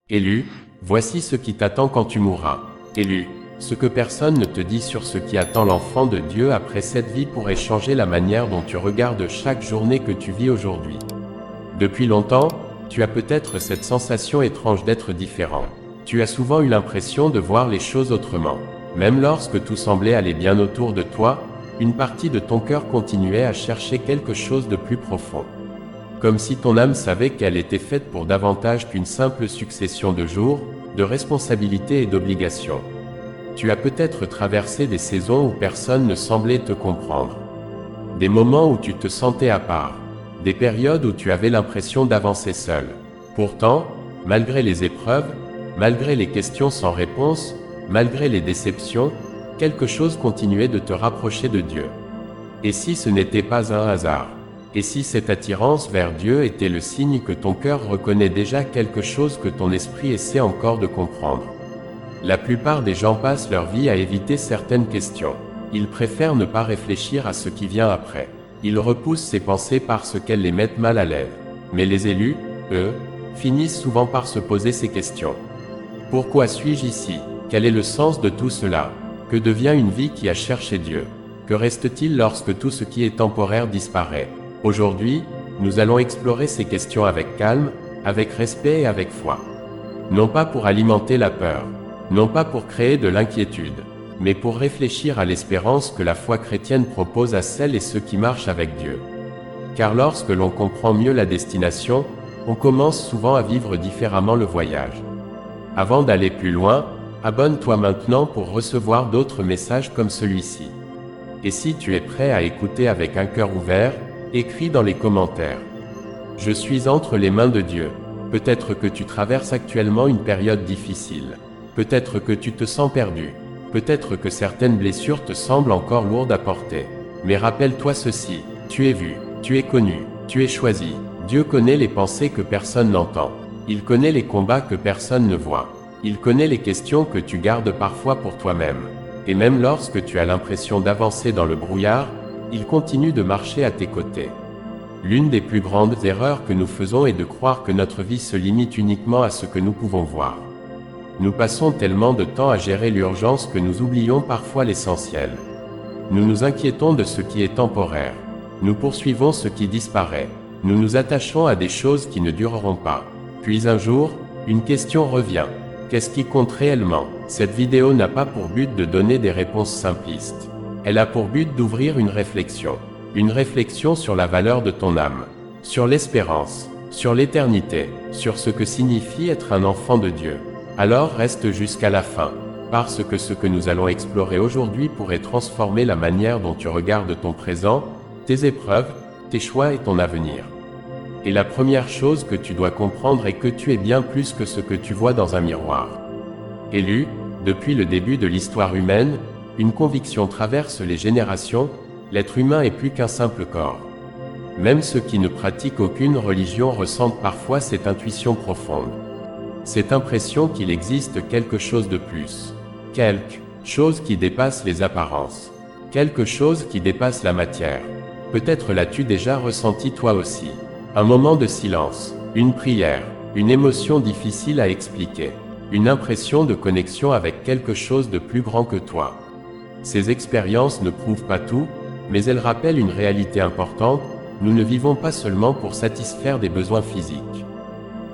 Élu, voici ce qui t'attend quand tu mourras. Élu, ce que personne ne te dit sur ce qui attend l'enfant de Dieu après cette vie pourrait changer la manière dont tu regardes chaque journée que tu vis aujourd'hui. Depuis longtemps, tu as peut-être cette sensation étrange d'être différent. Tu as souvent eu l'impression de voir les choses autrement. Même lorsque tout semblait aller bien autour de toi, une partie de ton cœur continuait à chercher quelque chose de plus profond. Comme si ton âme savait qu'elle était faite pour davantage qu'une simple succession de jours, de responsabilités et d'obligations. Tu as peut-être traversé des saisons où personne ne semblait te comprendre. Des moments où tu te sentais à part. Des périodes où tu avais l'impression d'avancer seul. Pourtant, malgré les épreuves, malgré les questions sans réponse, malgré les déceptions, quelque chose continuait de te rapprocher de Dieu. Et si ce n'était pas un hasard? Et si cette attirance vers Dieu était le signe que ton cœur reconnaît déjà quelque chose que ton esprit essaie encore de comprendre? La plupart des gens passent leur vie à éviter certaines questions. Ils préfèrent ne pas réfléchir à ce qui vient après. Ils repoussent ces pensées parce qu'elles les mettent mal à l'aise. Mais les élus, eux, finissent souvent par se poser ces questions. Pourquoi suis-je ici? Quel est le sens de tout cela? Que devient une vie qui a cherché Dieu? Que reste-t-il lorsque tout ce qui est temporaire disparaît? Aujourd'hui, nous allons explorer ces questions avec calme, avec respect et avec foi. Non pas pour alimenter la peur, non pas pour créer de l'inquiétude, mais pour réfléchir à l'espérance que la foi chrétienne propose à celles et ceux qui marchent avec Dieu. Car lorsque l'on comprend mieux la destination, on commence souvent à vivre différemment le voyage. Avant d'aller plus loin, abonne-toi maintenant pour recevoir d'autres messages comme celui-ci. Et si tu es prêt à écouter avec un cœur ouvert, écris dans les commentaires. Je suis entre les mains de Dieu. Peut-être que tu traverses actuellement une période difficile. Peut-être que tu te sens perdu. Peut-être que certaines blessures te semblent encore lourdes à porter. Mais rappelle-toi ceci, tu es vu, tu es connu, tu es choisi. Dieu connaît les pensées que personne n'entend. Il connaît les combats que personne ne voit. Il connaît les questions que tu gardes parfois pour toi-même. Et même lorsque tu as l'impression d'avancer dans le brouillard, il continue de marcher à tes côtés. L'une des plus grandes erreurs que nous faisons est de croire que notre vie se limite uniquement à ce que nous pouvons voir. Nous passons tellement de temps à gérer l'urgence que nous oublions parfois l'essentiel. Nous nous inquiétons de ce qui est temporaire. Nous poursuivons ce qui disparaît. Nous nous attachons à des choses qui ne dureront pas. Puis un jour, une question revient. Qu'est-ce qui compte réellement? Cette vidéo n'a pas pour but de donner des réponses simplistes. Elle a pour but d'ouvrir une réflexion sur la valeur de ton âme, sur l'espérance, sur l'éternité, sur ce que signifie être un enfant de Dieu. Alors reste jusqu'à la fin, parce que ce que nous allons explorer aujourd'hui pourrait transformer la manière dont tu regardes ton présent, tes épreuves, tes choix et ton avenir. Et la première chose que tu dois comprendre est que tu es bien plus que ce que tu vois dans un miroir. Élu, depuis le début de l'histoire humaine, une conviction traverse les générations, l'être humain est plus qu'un simple corps. Même ceux qui ne pratiquent aucune religion ressentent parfois cette intuition profonde. Cette impression qu'il existe quelque chose de plus. Quelque chose qui dépasse les apparences. Quelque chose qui dépasse la matière. Peut-être l'as-tu déjà ressenti toi aussi. Un moment de silence, une prière, une émotion difficile à expliquer. Une impression de connexion avec quelque chose de plus grand que toi. Ces expériences ne prouvent pas tout, mais elles rappellent une réalité importante, nous ne vivons pas seulement pour satisfaire des besoins physiques.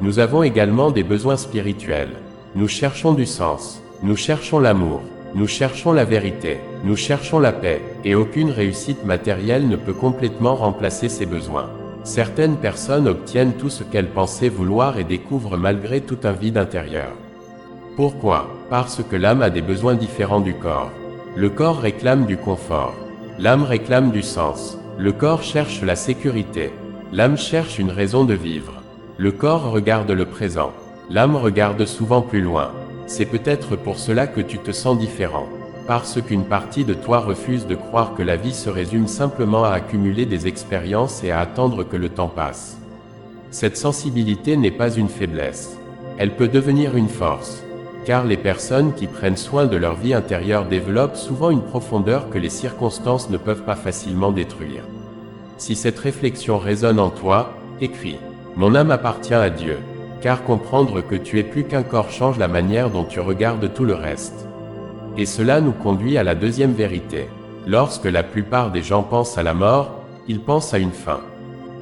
Nous avons également des besoins spirituels. Nous cherchons du sens, nous cherchons l'amour, nous cherchons la vérité, nous cherchons la paix, et aucune réussite matérielle ne peut complètement remplacer ces besoins. Certaines personnes obtiennent tout ce qu'elles pensaient vouloir et découvrent malgré tout un vide intérieur. Pourquoi? Parce que l'âme a des besoins différents du corps. Le corps réclame du confort. L'âme réclame du sens. Le corps cherche la sécurité. L'âme cherche une raison de vivre. Le corps regarde le présent. L'âme regarde souvent plus loin. C'est peut-être pour cela que tu te sens différent. Parce qu'une partie de toi refuse de croire que la vie se résume simplement à accumuler des expériences et à attendre que le temps passe. Cette sensibilité n'est pas une faiblesse. Elle peut devenir une force. Car les personnes qui prennent soin de leur vie intérieure développent souvent une profondeur que les circonstances ne peuvent pas facilement détruire. Si cette réflexion résonne en toi, écris « Mon âme appartient à Dieu », car comprendre que tu es plus qu'un corps change la manière dont tu regardes tout le reste. Et cela nous conduit à la deuxième vérité. Lorsque la plupart des gens pensent à la mort, ils pensent à une fin.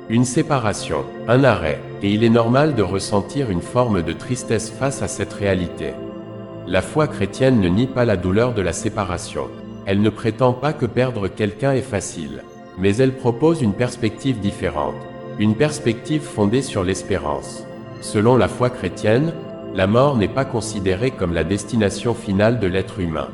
Une séparation, un arrêt, et il est normal de ressentir une forme de tristesse face à cette réalité. La foi chrétienne ne nie pas la douleur de la séparation. Elle ne prétend pas que perdre quelqu'un est facile, mais elle propose une perspective différente, une perspective fondée sur l'espérance. Selon la foi chrétienne, la mort n'est pas considérée comme la destination finale de l'être humain.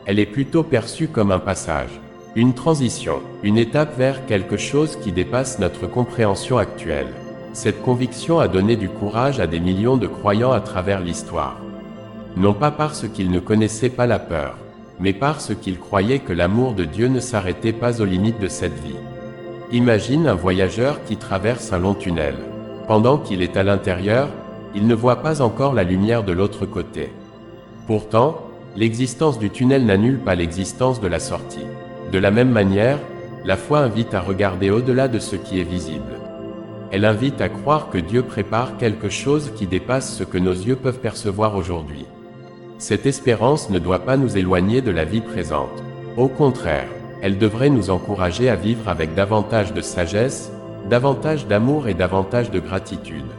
Elle est plutôt perçue comme un passage, une transition, une étape vers quelque chose qui dépasse notre compréhension actuelle. Cette conviction a donné du courage à des millions de croyants à travers l'histoire. Non pas parce qu'ils ne connaissaient pas la peur, mais parce qu'ils croyaient que l'amour de Dieu ne s'arrêtait pas aux limites de cette vie. Imagine un voyageur qui traverse un long tunnel. Pendant qu'il est à l'intérieur, il ne voit pas encore la lumière de l'autre côté. Pourtant, l'existence du tunnel n'annule pas l'existence de la sortie. De la même manière, la foi invite à regarder au-delà de ce qui est visible. Elle invite à croire que Dieu prépare quelque chose qui dépasse ce que nos yeux peuvent percevoir aujourd'hui. Cette espérance ne doit pas nous éloigner de la vie présente. Au contraire, elle devrait nous encourager à vivre avec davantage de sagesse, davantage d'amour et davantage de gratitude.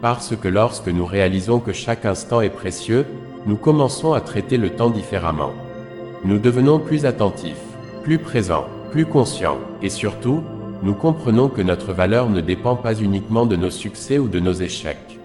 Parce que lorsque nous réalisons que chaque instant est précieux, nous commençons à traiter le temps différemment. Nous devenons plus attentifs, plus présents, plus conscients, et surtout, nous comprenons que notre valeur ne dépend pas uniquement de nos succès ou de nos échecs.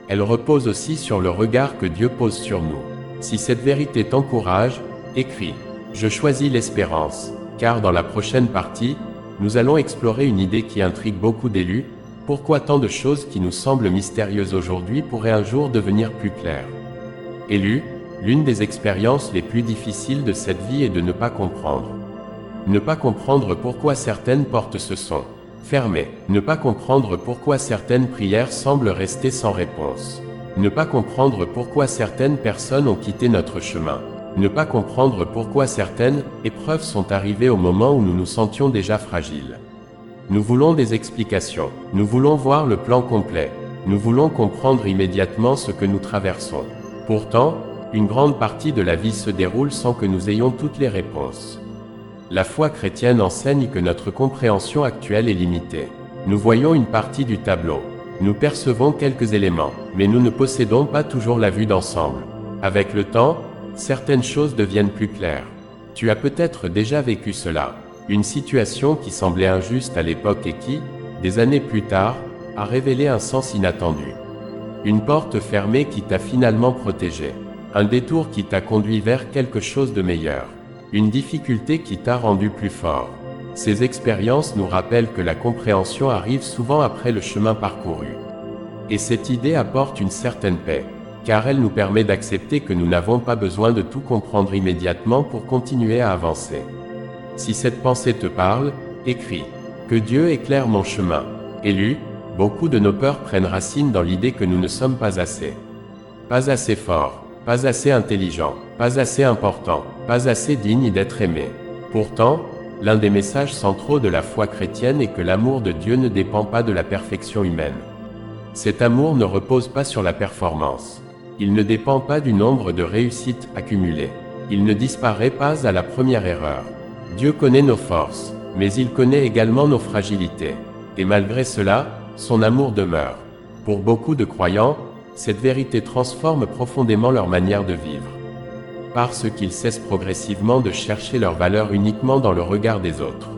Elle repose aussi sur le regard que Dieu pose sur nous. Si cette vérité t'encourage, écris « Je choisis l'espérance », car dans la prochaine partie, nous allons explorer une idée qui intrigue beaucoup d'élus: pourquoi tant de choses qui nous semblent mystérieuses aujourd'hui pourraient un jour devenir plus claires. Élus, l'une des expériences les plus difficiles de cette vie est de ne pas comprendre. Ne pas comprendre pourquoi certaines portes se sont fermées. Ne pas comprendre pourquoi certaines prières semblent rester sans réponse. Ne pas comprendre pourquoi certaines personnes ont quitté notre chemin. Ne pas comprendre pourquoi certaines épreuves sont arrivées au moment où nous nous sentions déjà fragiles. Nous voulons des explications. Nous voulons voir le plan complet. Nous voulons comprendre immédiatement ce que nous traversons. Pourtant, une grande partie de la vie se déroule sans que nous ayons toutes les réponses. La foi chrétienne enseigne que notre compréhension actuelle est limitée. Nous voyons une partie du tableau. Nous percevons quelques éléments, mais nous ne possédons pas toujours la vue d'ensemble. Avec le temps, certaines choses deviennent plus claires. Tu as peut-être déjà vécu cela. Une situation qui semblait injuste à l'époque et qui, des années plus tard, a révélé un sens inattendu. Une porte fermée qui t'a finalement protégé. Un détour qui t'a conduit vers quelque chose de meilleur. Une difficulté qui t'a rendu plus fort. Ces expériences nous rappellent que la compréhension arrive souvent après le chemin parcouru. Et cette idée apporte une certaine paix, car elle nous permet d'accepter que nous n'avons pas besoin de tout comprendre immédiatement pour continuer à avancer. Si cette pensée te parle, écris « Que Dieu éclaire mon chemin ». Élus, beaucoup de nos peurs prennent racine dans l'idée que nous ne sommes pas assez. Pas assez forts, pas assez intelligents, pas assez importants, pas assez dignes d'être aimés. Pourtant, l'un des messages centraux de la foi chrétienne est que l'amour de Dieu ne dépend pas de la perfection humaine. Cet amour ne repose pas sur la performance. Il ne dépend pas du nombre de réussites accumulées. Il ne disparaît pas à la première erreur. Dieu connaît nos forces, mais il connaît également nos fragilités. Et malgré cela, son amour demeure. Pour beaucoup de croyants, cette vérité transforme profondément leur manière de vivre. Parce qu'ils cessent progressivement de chercher leur valeur uniquement dans le regard des autres.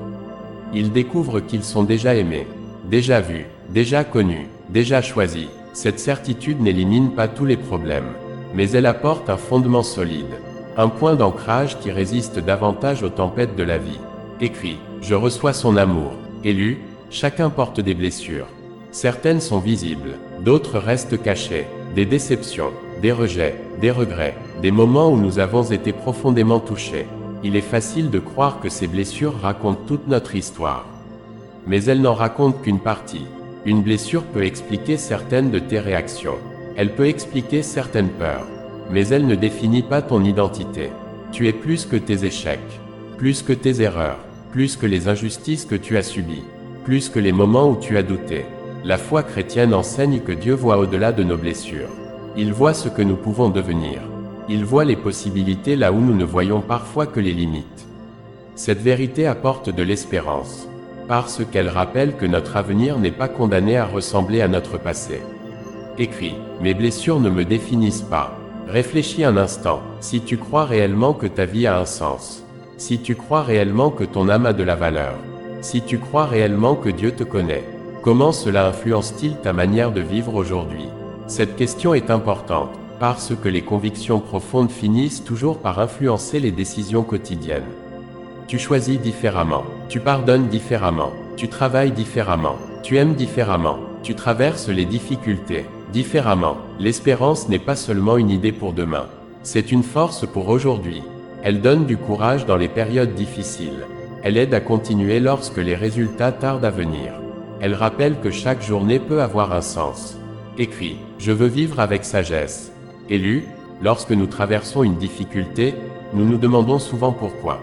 Ils découvrent qu'ils sont déjà aimés, déjà vus, déjà connus, déjà choisis. Cette certitude n'élimine pas tous les problèmes, mais elle apporte un fondement solide, un point d'ancrage qui résiste davantage aux tempêtes de la vie. Écrit, je reçois son amour. Élu, chacun porte des blessures. Certaines sont visibles, d'autres restent cachées, des déceptions, des rejets, des regrets, des moments où nous avons été profondément touchés. Il est facile de croire que ces blessures racontent toute notre histoire. Mais elles n'en racontent qu'une partie. Une blessure peut expliquer certaines de tes réactions. Elle peut expliquer certaines peurs. Mais elle ne définit pas ton identité. Tu es plus que tes échecs, plus que tes erreurs, plus que les injustices que tu as subies, plus que les moments où tu as douté. La foi chrétienne enseigne que Dieu voit au-delà de nos blessures. Il voit ce que nous pouvons devenir. Il voit les possibilités là où nous ne voyons parfois que les limites. Cette vérité apporte de l'espérance, parce qu'elle rappelle que notre avenir n'est pas condamné à ressembler à notre passé. Écrit, mes blessures ne me définissent pas. Réfléchis un instant, si tu crois réellement que ta vie a un sens, si tu crois réellement que ton âme a de la valeur, si tu crois réellement que Dieu te connaît, comment cela influence-t-il ta manière de vivre aujourd'hui? Cette question est importante, parce que les convictions profondes finissent toujours par influencer les décisions quotidiennes. Tu choisis différemment, tu pardonnes différemment, tu travailles différemment, tu aimes différemment, tu traverses les difficultés différemment. L'espérance n'est pas seulement une idée pour demain, c'est une force pour aujourd'hui. Elle donne du courage dans les périodes difficiles. Elle aide à continuer lorsque les résultats tardent à venir. Elle rappelle que chaque journée peut avoir un sens. Écrit, je veux vivre avec sagesse. Élu, lorsque nous traversons une difficulté, nous nous demandons souvent pourquoi.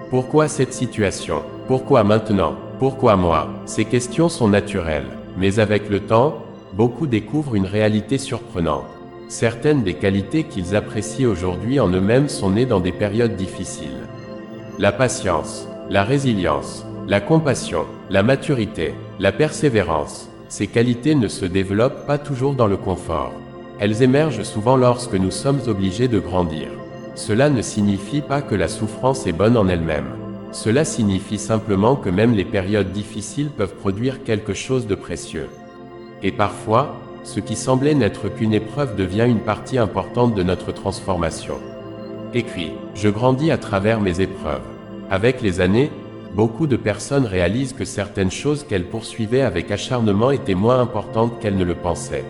Pourquoi cette situation? Pourquoi maintenant? Pourquoi moi? Ces questions sont naturelles, mais avec le temps, beaucoup découvrent une réalité surprenante. Certaines des qualités qu'ils apprécient aujourd'hui en eux-mêmes sont nées dans des périodes difficiles. La patience, la résilience, la compassion, la maturité, la persévérance, ces qualités ne se développent pas toujours dans le confort. Elles émergent souvent lorsque nous sommes obligés de grandir. Cela ne signifie pas que la souffrance est bonne en elle-même. Cela signifie simplement que même les périodes difficiles peuvent produire quelque chose de précieux. Et parfois, ce qui semblait n'être qu'une épreuve devient une partie importante de notre transformation. Écrit, je grandis à travers mes épreuves. Avec les années, beaucoup de personnes réalisent que certaines choses qu'elles poursuivaient avec acharnement étaient moins importantes qu'elles ne le pensaient.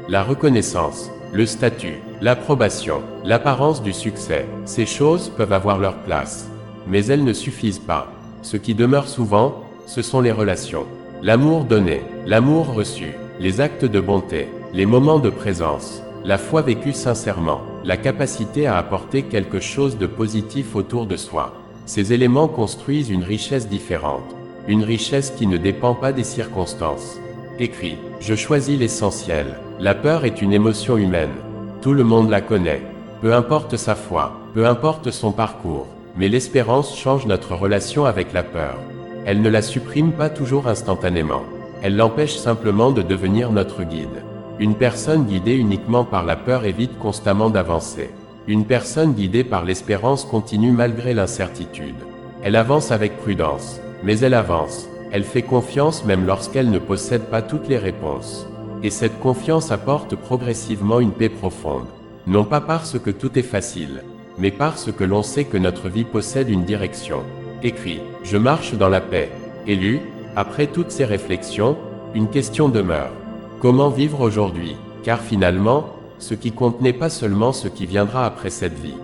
La reconnaissance, le statut, l'approbation, l'apparence du succès, ces choses peuvent avoir leur place. Mais elles ne suffisent pas. Ce qui demeure souvent, ce sont les relations. L'amour donné, l'amour reçu, les actes de bonté, les moments de présence, la foi vécue sincèrement, la capacité à apporter quelque chose de positif autour de soi. Ces éléments construisent une richesse différente, une richesse qui ne dépend pas des circonstances. Écrit, je choisis l'essentiel. La peur est une émotion humaine. Tout le monde la connaît. Peu importe sa foi, peu importe son parcours, mais l'espérance change notre relation avec la peur. Elle ne la supprime pas toujours instantanément. Elle l'empêche simplement de devenir notre guide. Une personne guidée uniquement par la peur évite constamment d'avancer. Une personne guidée par l'espérance continue malgré l'incertitude. Elle avance avec prudence, mais elle avance. Elle fait confiance même lorsqu'elle ne possède pas toutes les réponses. Et cette confiance apporte progressivement une paix profonde. Non pas parce que tout est facile, mais parce que l'on sait que notre vie possède une direction. Écrit, je marche dans la paix. Élu, après toutes ces réflexions, une question demeure. Comment vivre aujourd'hui? Car finalement, ce qui compte n'est pas seulement ce qui viendra après cette vie.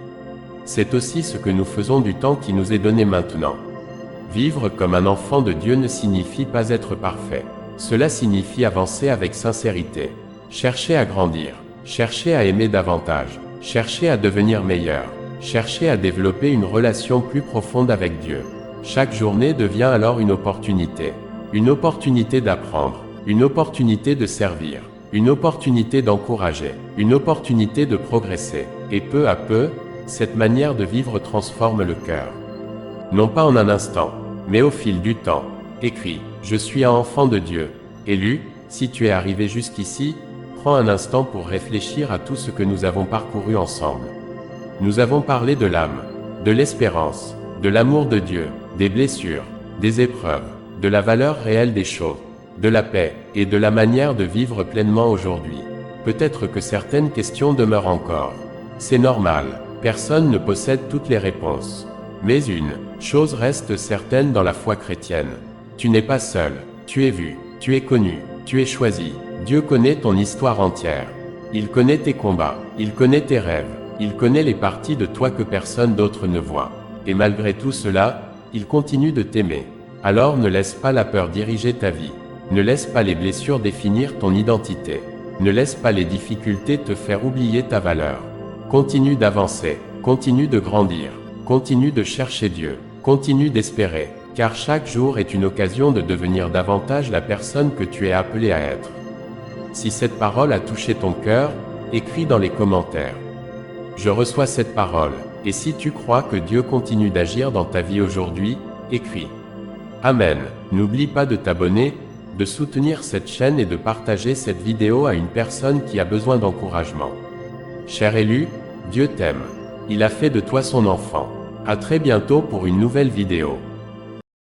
C'est aussi ce que nous faisons du temps qui nous est donné maintenant. Vivre comme un enfant de Dieu ne signifie pas être parfait. Cela signifie avancer avec sincérité. Chercher à grandir. Chercher à aimer davantage. Chercher à devenir meilleur. Chercher à développer une relation plus profonde avec Dieu. Chaque journée devient alors une opportunité. Une opportunité d'apprendre. Une opportunité de servir. Une opportunité d'encourager. Une opportunité de progresser. Et peu à peu, cette manière de vivre transforme le cœur. Non pas en un instant, mais au fil du temps. Écrit, je suis un enfant de Dieu. Élu, si tu es arrivé jusqu'ici, prends un instant pour réfléchir à tout ce que nous avons parcouru ensemble. Nous avons parlé de l'âme, de l'espérance, de l'amour de Dieu, des blessures, des épreuves, de la valeur réelle des choses, de la paix, et de la manière de vivre pleinement aujourd'hui. Peut-être que certaines questions demeurent encore. C'est normal, personne ne possède toutes les réponses. Mais une chose reste certaine dans la foi chrétienne. Tu n'es pas seul, tu es vu, tu es connu, tu es choisi. Dieu connaît ton histoire entière. Il connaît tes combats, il connaît tes rêves, il connaît les parties de toi que personne d'autre ne voit. Et malgré tout cela, il continue de t'aimer. Alors ne laisse pas la peur diriger ta vie. Ne laisse pas les blessures définir ton identité. Ne laisse pas les difficultés te faire oublier ta valeur. Continue d'avancer, continue de grandir, continue de chercher Dieu, continue d'espérer, car chaque jour est une occasion de devenir davantage la personne que tu es appelé à être. Si cette parole a touché ton cœur, écris dans les commentaires. Je reçois cette parole, et si tu crois que Dieu continue d'agir dans ta vie aujourd'hui, écris. Amen. N'oublie pas de t'abonner, de soutenir cette chaîne et de partager cette vidéo à une personne qui a besoin d'encouragement. Cher élu, Dieu t'aime. Il a fait de toi son enfant. À très bientôt pour une nouvelle vidéo.